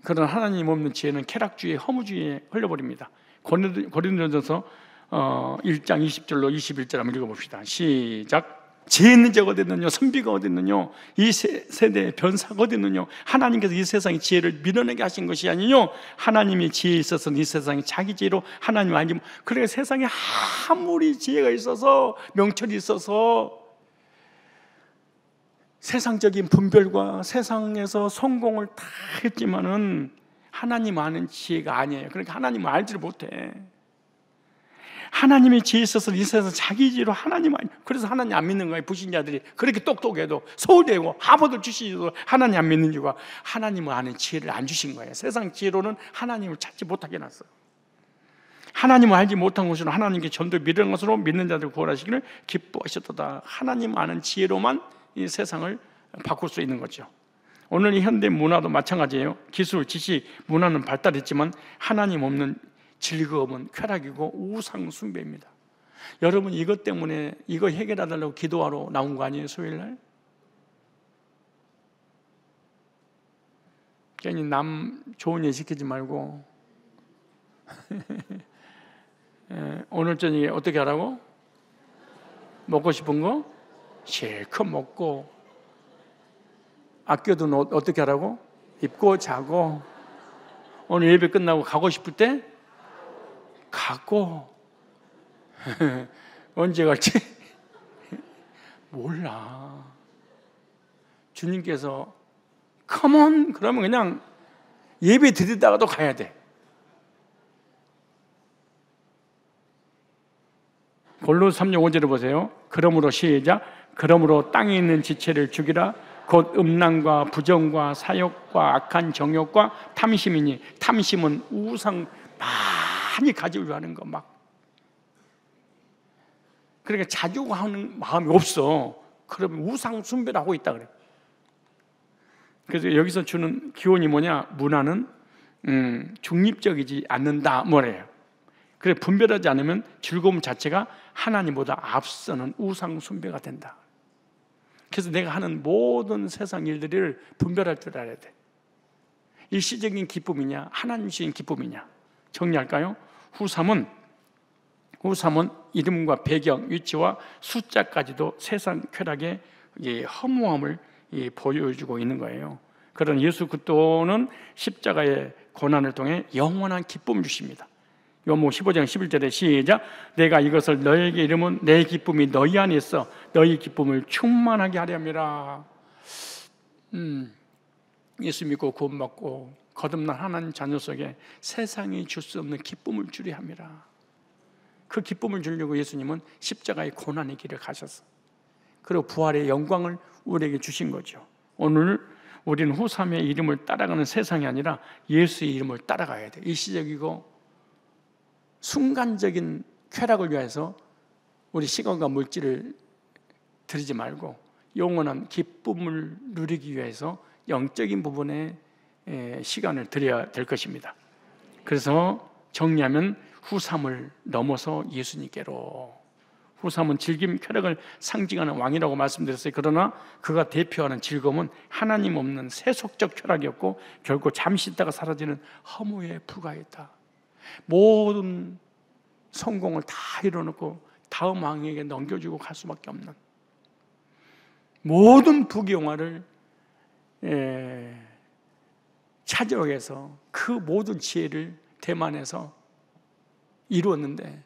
그런 하나님 없는 지혜는 쾌락주의, 허무주의에 흘려버립니다. 고린도전서 1장 20절로 21절 한번 읽어봅시다. 시작. 지혜 있는 자가 어디 있느냐? 선비가 어디 있느냐? 이 세대의 변사가 어디 있느냐? 하나님께서 이 세상의 지혜를 밀어내게 하신 것이 아니뇨? 하나님이 지혜에 있어서 이 세상이 자기 지혜로 하나님 아니면, 그래 세상에 아무리 지혜가 있어서 명철이 있어서 세상적인 분별과 세상에서 성공을 다 했지만은 하나님 아는 지혜가 아니에요. 그러니까 하나님을 알지를 못해. 하나님의 지혜에 있어서 이 세상 자기 지혜로 하나님 아니. 그래서 하나님 안 믿는 거예요. 불신자들이 그렇게 똑똑해도 서울대고 하버드 출신이도 하나님 안 믿는 이유가 하나님을 아는 지혜를 안 주신 거예요. 세상 지혜로는 하나님을 찾지 못하게 해놨어요. 하나님을 알지 못한 것으로 하나님께 전도 믿는 것으로 믿는 자들 구원하시기를 기뻐하셨도다. 하나님 아는 지혜로만 이 세상을 바꿀 수 있는 거죠. 오늘 이 현대 문화도 마찬가지예요. 기술, 지식, 문화는 발달했지만 하나님 없는 즐거움은 쾌락이고 우상 숭배입니다. 여러분 이것 때문에 이거 해결해달라고 기도하러 나온 거 아니에요? 수요일날? 괜히 남 좋은 일 시키지 말고 오늘 저녁에 어떻게 하라고? 먹고 싶은 거? 실컷 먹고, 아껴둔 옷 어떻게 하라고? 입고 자고, 오늘 예배 끝나고 가고 싶을 때 가고. 언제 갈지 몰라. 주님께서 컴온 그러면 그냥 예배 드리다가도 가야 돼. 골로새 3장 5절을 보세요. 그러므로 시작. 그러므로 땅에 있는 지체를 죽이라. 곧 음란과 부정과 사욕과 악한 정욕과 탐심이니 탐심은 우상 많이 가지려고 하는 거 막. 그러니까 자족하는 마음이 없어. 그러면 우상 숭배를 하고 있다 그래. 그래서 여기서 주는 기원이 뭐냐? 문화는 중립적이지 않는다 뭐래요. 그래 분별하지 않으면 즐거움 자체가 하나님보다 앞서는 우상 숭배가 된다. 그래서 내가 하는 모든 세상 일들을 분별할 줄 알아야 돼. 일시적인 기쁨이냐 하나님 주신 기쁨이냐. 정리할까요? 후삼은 이름과 배경, 위치와 숫자까지도 세상 쾌락의 허무함을 보여주고 있는 거예요. 그런 예수 그리스도는 십자가의 고난을 통해 영원한 기쁨을 주십니다. 요한복음 15장 11절에 시작. 내가 이것을 너에게 이르면 내 기쁨이 너희 안에 있어 너희 기쁨을 충만하게 하려 함이라. 예수 믿고 구원받고 거듭난 하나님 자녀 속에 세상이 줄 수 없는 기쁨을 주려 함이라. 그 기쁨을 주려고 예수님은 십자가의 고난의 길을 가셨어. 그리고 부활의 영광을 우리에게 주신 거죠. 오늘 우리는 후삼의 이름을 따라가는 세상이 아니라 예수의 이름을 따라가야 돼. 일시적이고 순간적인 쾌락을 위해서 우리 시간과 물질을 들이지 말고 영원한 기쁨을 누리기 위해서 영적인 부분에 시간을 들여야 될 것입니다. 그래서 정리하면 후삼을 넘어서 예수님께로. 후삼은 즐김, 쾌락을 상징하는 왕이라고 말씀드렸어요. 그러나 그가 대표하는 즐거움은 하나님 없는 세속적 쾌락이었고 결국 잠시 있다가 사라지는 허무에 불과했다. 모든 성공을 다 이뤄놓고 다음 왕에게 넘겨주고 갈 수밖에 없는 모든 부귀영화를 찾으려고 해서 그 모든 지혜를 대만해서 이루었는데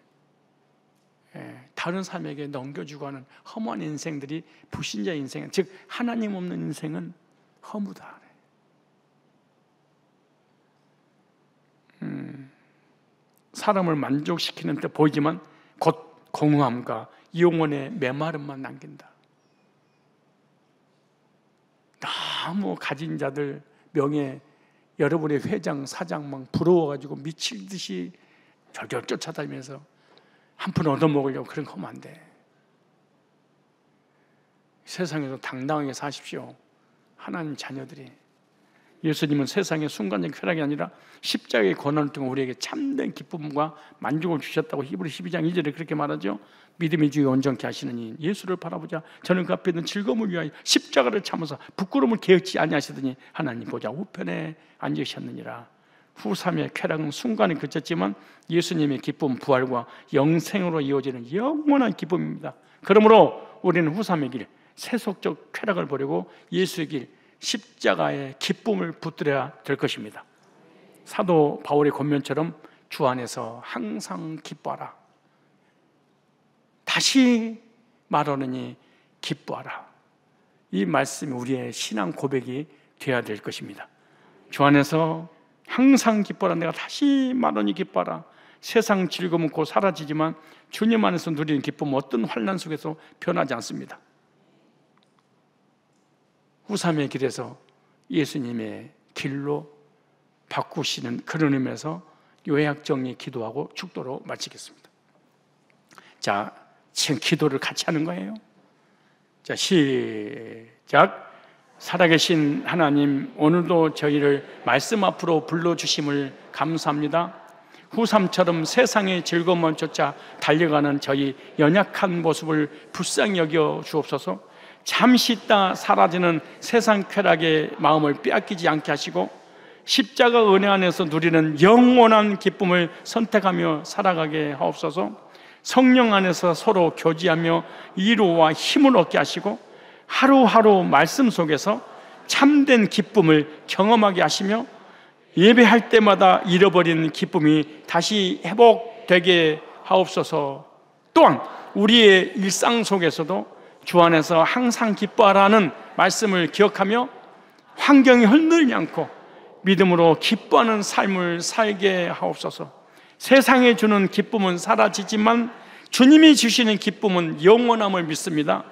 다른 사람에게 넘겨주고 하는 허무한 인생들이 불신자 인생, 즉 하나님 없는 인생은 허무다. 사람을 만족시키는 듯 보이지만 곧 공허함과 영혼의 메마름만 남긴다. 너무 가진 자들 명예, 여러분의 회장, 사장 막 부러워가지고 미칠 듯이 절절 쫓아다니면서 한 푼 얻어먹으려고 그런 거 하면 안 돼. 세상에서 당당하게 사십시오. 하나님 자녀들이. 예수님은 세상의 순간적인 쾌락이 아니라 십자가의 고난을 통해 우리에게 참된 기쁨과 만족을 주셨다고 히브리 12장 2절에 그렇게 말하죠. 믿음이 주의 온전케 하시는 이 예수를 바라보자. 저는 그 앞에 있는 즐거움을 위하여 십자가를 참으사 부끄러움을 개의치 아니하시더니 하나님 보좌 우편에 앉으셨느니라. 후삼의 쾌락은 순간에 그쳤지만 예수님의 기쁨, 부활과 영생으로 이어지는 영원한 기쁨입니다. 그러므로 우리는 후삼의 길, 세속적 쾌락을 버리고 예수의 길, 십자가의 기쁨을 붙들어야 될 것입니다. 사도 바울의 권면처럼 주 안에서 항상 기뻐하라. 다시 말하느니 기뻐하라. 이 말씀이 우리의 신앙 고백이 되어야 될 것입니다. 주 안에서 항상 기뻐하라. 내가 다시 말하니 기뻐하라. 세상 즐거움은 곧 사라지지만 주님 안에서 누리는 기쁨은 어떤 환난 속에서 변하지 않습니다. 후삼의 길에서 예수님의 길로 바꾸시는 그런 의미에서 요약 정리 기도하고 축도로 마치겠습니다. 자, 지금 기도를 같이 하는 거예요. 자, 시작. 살아계신 하나님, 오늘도 저희를 말씀 앞으로 불러주심을 감사합니다. 후삼처럼 세상의 즐거움만 쫓아 달려가는 저희 연약한 모습을 불쌍히 여겨 주옵소서. 잠시 있다 사라지는 세상 쾌락의 마음을 빼앗기지 않게 하시고 십자가 은혜 안에서 누리는 영원한 기쁨을 선택하며 살아가게 하옵소서. 성령 안에서 서로 교제하며 위로와 힘을 얻게 하시고 하루하루 말씀 속에서 참된 기쁨을 경험하게 하시며 예배할 때마다 잃어버린 기쁨이 다시 회복되게 하옵소서. 또한 우리의 일상 속에서도 주 안에서 항상 기뻐하라는 말씀을 기억하며 환경이 흔들리지 않고 믿음으로 기뻐하는 삶을 살게 하옵소서. 세상에 주는 기쁨은 사라지지만 주님이 주시는 기쁨은 영원함을 믿습니다.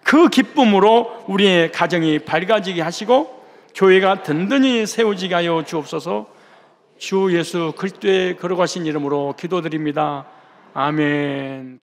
그 기쁨으로 우리의 가정이 밝아지게 하시고 교회가 든든히 세워지게 하여 주옵소서. 주 예수 그리스도의 거룩하신 이름으로 기도드립니다. 아멘.